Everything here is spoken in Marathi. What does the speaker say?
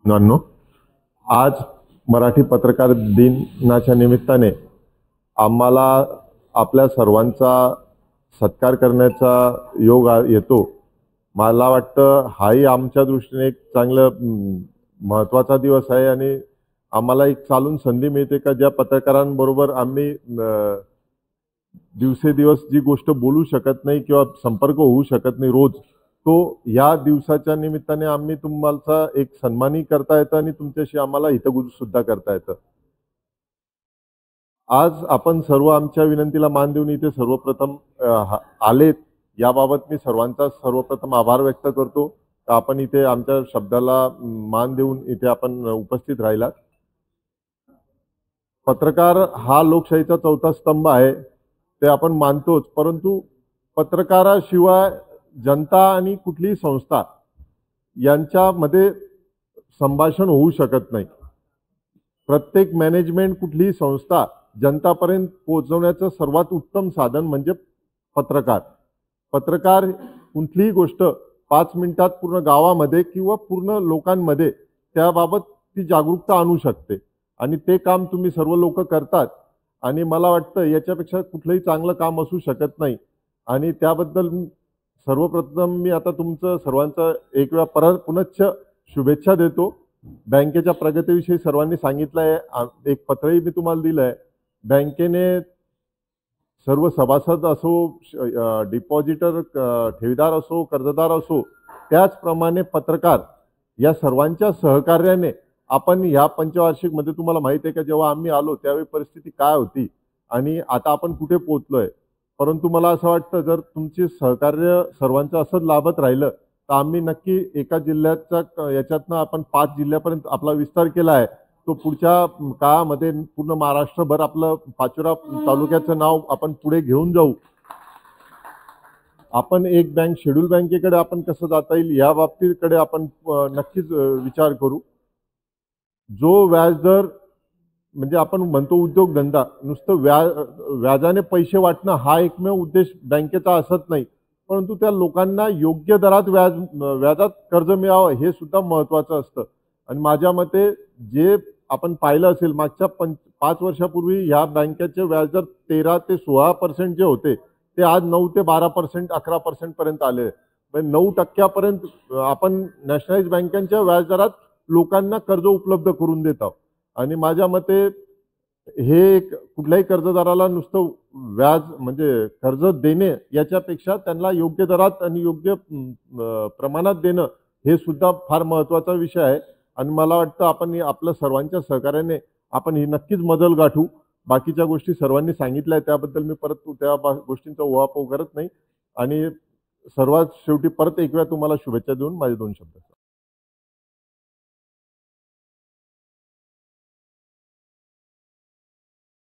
मित्रांनो, आज मराठी पत्रकार दिनाच्या निमित्ताने आम्हाला आपल्या सर्वांचा सत्कार करण्याचा योग येतो। मला वाटतं हाही आमच्या दृष्टीने एक चांगलं महत्त्वाचा दिवस आहे आणि आम्हाला एक चालून संधी मिळते का ज्या पत्रकारांबरोबर आम्ही दिवसेदिवस जी गोष्ट बोलू शकत नाही किंवा संपर्क होऊ शकत नाही रोज, तो या दिवसाच्या निमित्ताने आम्ही तुम्हाला एक सन्मानही करता येतं आणि तुमच्याशी आम्हाला हितगुज सुद्धा करता येतं। आज आपण सर्व आमच्या विनंतीला मान देऊन इथे सर्वप्रथम आलेत, याबाबत मी सर्वांचा सर्वप्रथम आभार व्यक्त करतो। आपण इथे आमच्या शब्दाला मान देऊन इथे आपण उपस्थित राहिलात। पत्रकार हा लोकशाहीचा चौथा स्तंभ आहे, ते आपण मानतोच, परंतु पत्रकाराशिवाय जनता आणि कुठलीही संस्था यांच्यामध्ये संभाषण होऊ शकत नाही। प्रत्येक मॅनेजमेंट कुठलीही संस्था जनतापर्यंत पोहोचवण्याचं सर्वात उत्तम साधन म्हणजे पत्रकार। पत्रकार कुठलीही गोष्ट 5 मिनिटात पूर्ण गावामध्ये किंवा पूर्ण लोकांमध्ये त्याबाबत ती जागरूकता आणू शकते आणि ते काम तुम्ही सर्व लोक करतात आणि मला वाटतं याच्यापेक्षा कुठलंही चांगलं काम असू शकत नाही आणि त्याबद्दल सर्वप्रथम मी आता तुमचं सर्वांचं एक वेळा परत पुनश्च शुभेच्छा देतो। बँकेच्या प्रगतीविषयी सर्वांनी सांगितलं आहे, एक पत्रही मी तुम्हाला दिलं आहे। बँकेने सर्व सभासद असो, डिपॉझिटर ठेवीदार असो, कर्जदार असो, त्याचप्रमाणे पत्रकार या सर्वांच्या सहकार्याने आपण या पंचवार्षिकमध्ये तुम्हाला माहिती आहे का जेव्हा आम्ही आलो त्यावेळी परिस्थिती काय होती आणि आता आपण कुठे पोहोचलोय। परंतु मला असं वाटतं जर तुमचे सहकार्य सर्वांचं असंच लाभत राहिलं तर आम्ही नक्की एका जिल्ह्याच्या याच्यातनं आपण 5 जिल्ह्यापर्यंत आपला विस्तार केला आहे, तो पुढच्या काळामध्ये पूर्ण महाराष्ट्रभर आपलं पाचोरा तालुक्याचं नाव आपण पुढे घेऊन जाऊ। आपण एक बँक शेड्यूल बँकेकडे आपण कसं जाता येईल या बाबतीकडे आपण नक्कीच विचार करू। जो व्याजदर म्हणजे आपण म्हणतो उद्योगधंदा नुसतं व्याजाने पैसे वाटणं हा एकमेव उद्देश बँकेचा असत नाही, परंतु त्या लोकांना योग्य दरात व्याजात कर्ज मिळावं हे सुद्धा महत्त्वाचं असतं। आणि माझ्या मते जे आपण पाहिलं असेल मागच्या 5 वर्षापूर्वी ह्या बँकेचे व्याजदर 13 ते 16% जे होते ते आज 9 ते 12% 11% पर्यंत आले। म्हणजे 9% आपण नॅशनलाइज बँकांच्या व्याजदरात लोकांना कर्ज उपलब्ध करून देत आहोत आणि माझ्या मते हे एक कुठल्याही कर्जदाराला नुसतं व्याज म्हणजे कर्ज देणे याच्यापेक्षा त्यांना योग्य दरात आणि योग्य प्रमाणात देणं हे सुद्धा फार महत्त्वाचा विषय आहे आणि मला वाटतं आपण आपल्या सर्वांच्या सहकार्याने आपण ही नक्कीच मजल गाठू। बाकीच्या गोष्टी सर्वांनी सांगितल्या त्याबद्दल मी परत त्या गोष्टींचा उहापोह करत नाही आणि सर्वात शेवटी परत एक वेळा तुम्हाला शुभेच्छा देऊन माझे 2 शब्द